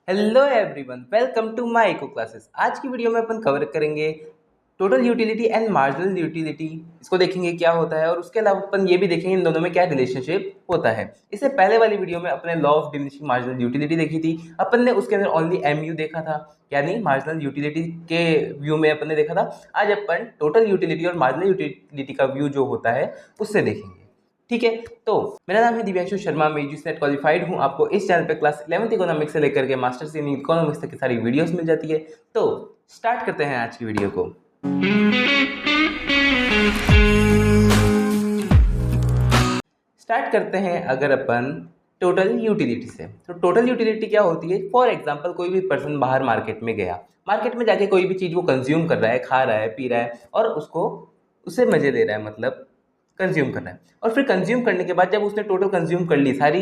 Hello everyone, welcome to my eco classes. आज की video में अपन कवर करेंगे total utility and marginal utility. इसको देखेंगे क्या होता है और उसके अलावा अपन ये भी देखेंगे इन दोनों में क्या रिलेशनशिप होता है। इससे पहले वाली वीडियो में अपने law of diminishing marginal utility देखी थी। अपन ने उसके अंदर ओनली एमयू देखा था, यानी मार्जिनल यूटिलिटी के व्यू में अपन ने देखा था। आज अपन टोटल यूटिलिटी और मार्जिनल यूटिलिटी का व्यू जो होता है उससे देखेंगे। ठीक है, तो मेरा नाम है दिव्यांशु शर्मा, मैं यूजीसी नेट क्वालिफाइड हूँ। आपको इस चैनल पे क्लास 11th इकोनॉमिक्स से लेकर के मास्टर्स इन इकोनॉमिक्स तक की सारी वीडियोस मिल जाती है। तो स्टार्ट करते हैं आज की वीडियो को। स्टार्ट करते हैं अगर अपन टोटल यूटिलिटी से। तो टोटल यूटिलिटी क्या होती है? फॉर एग्जांपल कोई भी पर्सन बाहर मार्केट में गया, मार्केट में जाके कोई भी चीज़ वो कंज्यूम कर रहा है, खा रहा है, पी रहा है और उससे मजे ले रहा है, मतलब कंज्यूम कर रहा है। और फिर कंज्यूम करने के बाद जब उसने टोटल कंज्यूम कर ली, सारी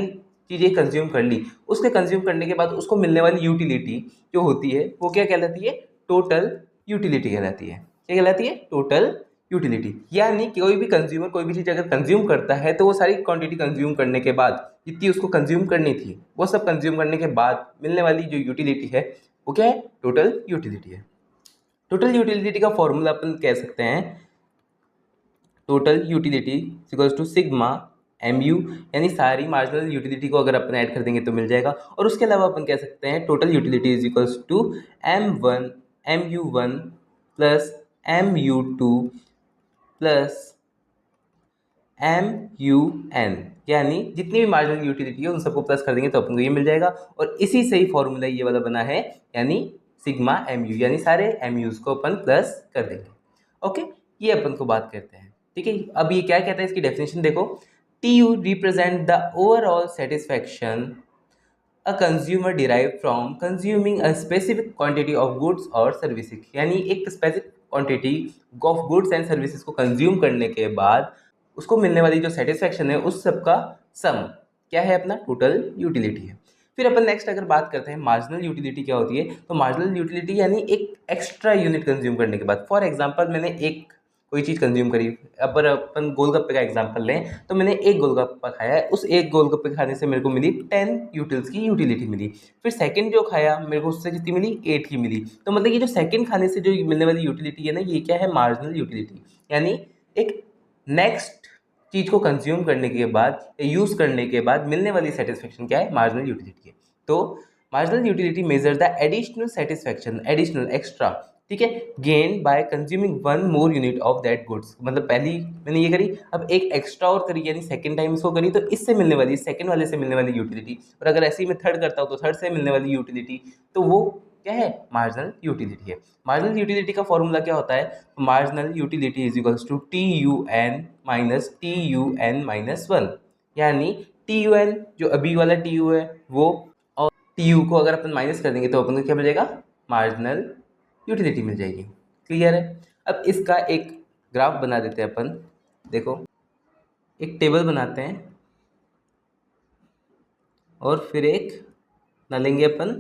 चीज़ें कंज्यूम कर ली, उसके कंज्यूम करने के बाद उसको मिलने वाली यूटिलिटी जो होती है वो क्या कहलाती है? टोटल यूटिलिटी कहलाती है। क्या कहलाती है? Total utility. यानी कि कोई भी कंज्यूमर कोई भी चीज़ अगर कंज्यूम करता है तो वो सारी क्वांटिटी कंज्यूम करने के बाद जितनी उसको कंज्यूम करनी थी वो सब कंज्यूम करने के बाद मिलने वाली जो यूटिलिटी है वो क्या है? टोटल यूटिलिटी है। टोटल यूटिलिटी का फॉर्मूला अपन कह सकते हैं total utility equals to sigma M U, यानी सारी मार्जिनल यूटिलिटी को अगर अपन ऐड कर देंगे तो मिल जाएगा। और उसके अलावा अपन कह सकते हैं total utility is equals to M U one plus M U two plus M U N, यानी जितनी भी मार्जिनल यूटिलिटी है उन सबको प्लस कर देंगे तो अपन को ये मिल जाएगा। और इसी से ही फॉर्मूला ये वाला बना है, यानी सिग्मा एम यू, यानी सारे एम यूज को अपन प्लस कर देंगे। ओके, ये अपन को बात करते हैं। ठीक है, अब ये क्या कहता है, इसकी डेफिनेशन देखो। T U represent the overall satisfaction a consumer derive from consuming a specific quantity of goods और सर्विसेज, यानी एक specific quantity of goods and services को कंज्यूम करने के बाद उसको मिलने वाली जो सेटिस्फैक्शन है उस सब का सम क्या है? अपना टोटल यूटिलिटी है। फिर अपन नेक्स्ट अगर बात करते हैं मार्जिनल यूटिलिटी क्या होती है, तो मार्जिनल यूटिलिटी यानी एक एक्स्ट्रा यूनिट कंज्यूम करने के बाद। फॉर एग्जांपल मैंने एक कोई चीज़ कंज्यूम करी, अगर अपन गोलगप्पे का एग्जांपल लें तो मैंने एक गोलगप्पा खाया है, उस एक गोलगप्पे खाने से मेरे को मिली 10 यूटिल्स की यूटिलिटी मिली। फिर सेकंड जो खाया मेरे को उससे कितनी मिली? 8 की मिली। तो मतलब ये जो सेकंड खाने से जो मिलने वाली यूटिलिटी है ना, ये क्या है? Marginal utility. यानी एक नेक्स्ट चीज़ को कंज्यूम करने के बाद, यूज़ करने के बाद मिलने वाली सेटिस्फेक्शन क्या है? मार्जिनल यूटिलिटी है। तो marginal utility measure the additional satisfaction, additional extra, ठीक है, gain by consuming one more unit of that goods. मतलब पहली मैंने ये करी, अब एक एक्स्ट्रा और करी, यानी सेकंड टाइम इसको करी, तो इससे मिलने वाली, सेकंड वाले से मिलने वाली यूटिलिटी। और अगर ऐसे ही मैं थर्ड करता हूँ तो थर्ड से मिलने वाली यूटिलिटी, तो वो क्या है? मार्जिनल यूटिलिटी है। मार्जिनल यूटिलिटी का फॉर्मूला क्या होता है? Marginal utility is equals to T U N minus T U N minus one, यानी टी यू एन जो अभी वाला टी यू है वो, और टी यू को अगर अपन माइनस कर देंगे तो अपन को क्या मिल जाएगा? मार्जिनल यूटिलिटी मिल जाएगी। क्लियर है? अब इसका एक ग्राफ बना देते हैं अपन। देखो, एक टेबल बनाते हैं और फिर एक बना लेंगे अपन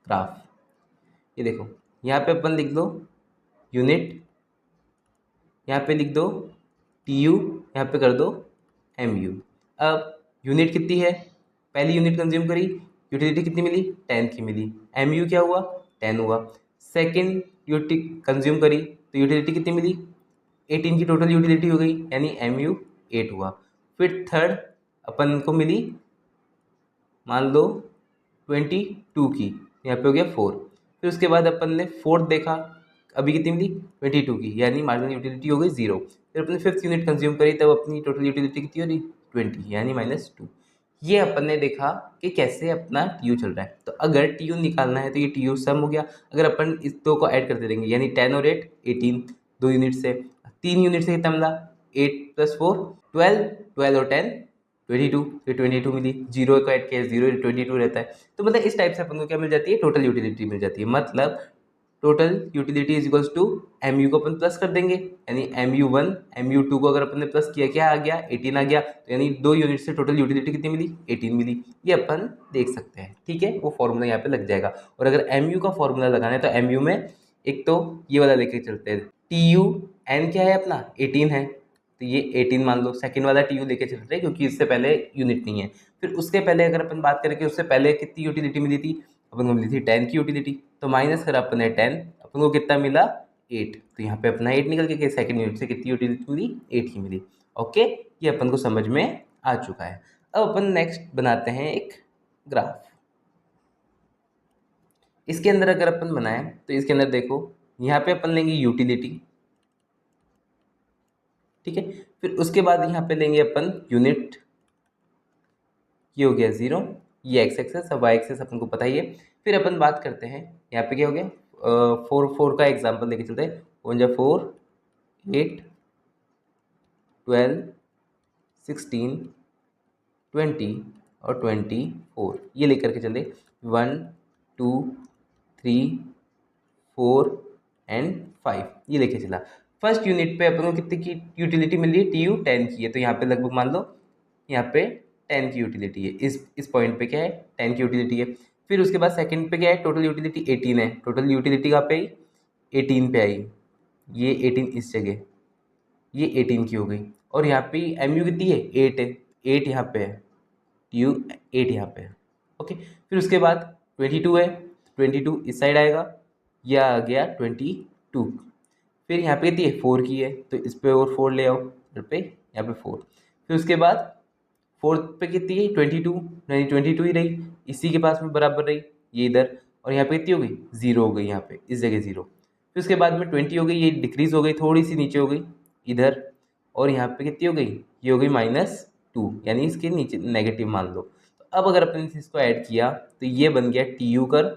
ग्राफ। ये देखो, यहाँ पे अपन लिख दो यूनिट, यहाँ पे लिख दो टी यू, यहाँ पे कर दो एम यू। अब यूनिट कितनी है? पहली यूनिट कंज्यूम करी, यूटिलिटी कितनी मिली? 10 की मिली। एम यू क्या हुआ? 10 हुआ। सेकेंड यूटिलिटी कंज्यूम करी तो यूटिलिटी कितनी मिली? 18 की टोटल यूटिलिटी हो गई, यानी एम यू 8 हुआ। फिर थर्ड अपन को मिली मान लो 22 की, यहाँ पे हो गया 4। फिर उसके बाद अपन ने फोर्थ देखा, अभी कितनी मिली? 22 की, यानी मार्जिनल यूटिलिटी हो गई 0। फिर अपने फिफ्थ यूनिट कंज्यूम करी, तब अपनी टोटल यूटिलिटी कितनी हो रही? 20, यानी -2। ये अपन ने देखा कि कैसे अपना टी यू चल रहा है। तो अगर टी यू निकालना है तो ये टी यू सम हो गया। अगर अपन इस दो को ऐड करते रहेंगे, यानी 10 और 8 18, 2 यूनिट से, 3 यूनिट से कितना मिला? 8 + 4 12, 12 और 10 22, फिर 22 मिली। 0 को ऐड किया, 0 22 रहता है। तो मतलब इस टाइप से अपन को क्या मिल जाती है? टोटल यूटिलिटी मिल जाती है। मतलब total utility is equals to M U को अपन प्लस कर देंगे, यानी M U one, M U two को अगर अपन ने प्लस किया, क्या आ गया? 18 आ गया। तो यानी 2 यूनिट से टोटल यूटिलिटी कितनी मिली? 18 मिली। ये अपन देख सकते हैं। ठीक है, वो फॉर्मूला यहाँ पे लग जाएगा। और अगर एम यू का फॉर्मूला लगाना है तो एम यू में एक तो ये वाला लेके चलते हैं, टी यू एन क्या है अपना? 18 है, तो ये 18 मान लो। सेकंड वाला टी यू लेके चल रहे हैं क्योंकि इससे पहले यूनिट नहीं है। फिर उसके पहले अगर अपन बात करें कि उससे पहले कितनी यूटिलिटी मिली थी, अपन को मिली थी 10 की यूटिलिटी, तो माइनस करा अपन ने 10, अपन को कितना मिला 8, तो यहाँ पे अपना 8 निकल के सेकंड यूनिट से कितनी यूटिलिटी मिली 8 ही मिली। ओके, ये अपन को समझ में आ चुका है। अब अपन नेक्स्ट बनाते हैं एक ग्राफ। इसके अंदर अगर अपन बनाएं तो इसके अंदर देखो, यहाँ पे अपन लेंगे यूटिलिटी, ठीक है, फिर उसके बाद यहाँ पे लेंगे अपन यूनिट, ये हो गया 0, ये एक्स एक्सेस, अब वाई एक्सेस अपन को पता ही है। फिर अपन बात करते हैं यहाँ पे क्या हो गया, 4 का एग्जाम्पल लेके चलते हैं, 4 8 12 16 20 और 24, ये लेकर के चलते 1 2 3 4 एंड 5, ये लेके चला। फर्स्ट यूनिट पे अपन को कितने की यूटिलिटी मिल रही है, टी यू 10 की है, तो यहाँ पे लगभग मान लो यहाँ पे 10 की यूटिलिटी है, इस पॉइंट पे क्या है 10 की यूटिलिटी है। फिर उसके बाद सेकंड पे क्या है, टोटल यूटिलिटी 18 है, टोटल यूटिलिटी कहाँ पे आई 18 पे आई, ये 18 इस जगह, ये 18 की हो गई। और यहाँ पे एम यू कितनी है 8 है, 8 यहाँ पे है, टी यू 8 यहाँ पे है। ओके, फिर उसके बाद 22 है, 22 इस साइड आएगा, यह आ गया 22। फिर यहाँ पे कितनी है 4 की है, तो इस पे और 4 ले आओ इधर पे, यहाँ पे 4। फिर उसके बाद फोर्थ पे कितनी है 22, नहीं 22 ही रही, इसी के पास में बराबर रही, ये इधर, और यहाँ पे कितनी हो गई 0 हो गई, यहाँ पे इस जगह 0। फिर उसके बाद में 20 हो गई, ये डिक्रीज हो गई, थोड़ी सी नीचे हो गई इधर, और यहाँ पे कितनी हो गई, ये हो गई -2, यानी इसके नीचे नेगेटिव मान लो। तो अब अगर अपन इसको ऐड किया तो ये बन गया टी यू कर,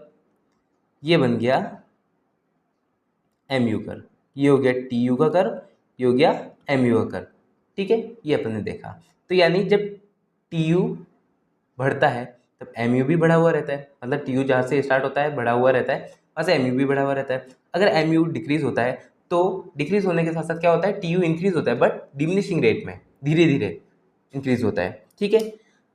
ये बन गया एम यू कर, ये हो गया टी यू का कर, ये हो गया एम यू का कर, ठीक है, ये अपन ने देखा। तो यानी जब टी यू बढ़ता है तब एम यू भी बढ़ा हुआ रहता है, मतलब टी यू जहाँ से स्टार्ट होता है बढ़ा हुआ रहता है, वहाँ से एम यू भी बढ़ा हुआ रहता है। अगर एम यू डिक्रीज होता है तो डिक्रीज होने के साथ साथ क्या होता है, टी यू इंक्रीज होता है, बट डिमिनिशिंग रेट में, धीरे धीरे इंक्रीज होता है, ठीक है।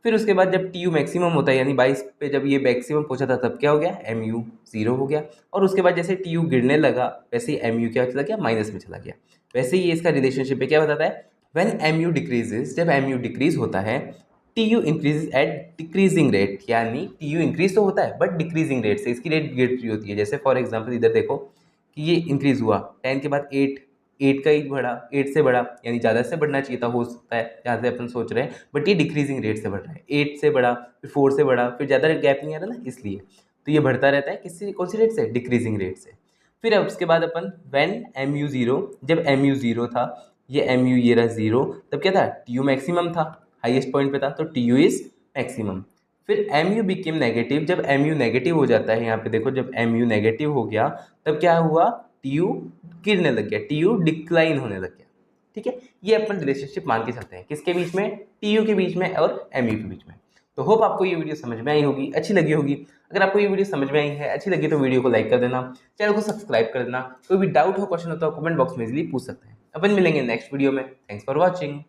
फिर उसके बाद जब टी यू मैक्सिमम होता है, यानी 22 पे जब ये मैक्सिमम पहुंचा था, तब क्या हो गया एम यू 0 हो गया। और उसके बाद जैसे टी यू गिरने लगा वैसे ही एम यू क्या चला गया, माइनस में चला गया। वैसे ही ये इसका रिलेशनशिप है, क्या बताता है, व्हेन एम यू डिक्रीजेज, जब एम यू डिक्रीज होता है, T U increase at decreasing rate, यानी टी यू इंक्रीज तो होता है बट डिक्रीजिंग रेट से, इसकी रेट गिर रही होती है। जैसे फॉर एग्जाम्पल इधर देखो कि ये इंक्रीज हुआ 10 के बाद 8 का ही बढ़ा, 8 से बढ़ा, यानी ज़्यादा से बढ़ना चाहिए था, हो सकता है जहाँ से अपन सोच रहे हैं, बट ये डिक्रीजिंग रेट से बढ़ रहा है, 8 से बढ़ा, फिर 4 से बढ़ा, फिर ज़्यादा गैप नहीं आ रहा ना, इसलिए तो ये बढ़ता रहता है, किससे, कौन सी रेट से, डिक्रीजिंग रेट से। फिर अब उसके बाद अपन व्हेन एम यू 0, जब एम यू 0 था, ये एम यू ये रहा 0, तब क्या था, टी यू मैक्सिमम था, हाईएस्ट पॉइंट पे था, तो टी यू इज मैक्सिमम। फिर एम यू बिकेम नेगेटिव, जब एम यू नेगेटिव हो जाता है, यहाँ पे देखो जब एम यू नेगेटिव हो गया तब क्या हुआ, टी यू गिरने लग गया, टी यू डिक्लाइन होने लग गया, ठीक है। ये अपन रिलेशनशिप मान के चलते हैं, किसके बीच में, टी यू के बीच में और एम यू के बीच में। तो होप आपको ये वीडियो समझ में आई होगी, अच्छी लगी होगी। अगर आपको ये वीडियो समझ में आई है, अच्छी लगी, तो वीडियो को लाइक कर देना, चैनल को सब्सक्राइब कर देना। कोई भी डाउट हो, क्वेश्चन हो तो कमेंट बॉक्स में इजीली पूछ सकते हैं। अपन मिलेंगे नेक्स्ट वीडियो में। Thanks for watching.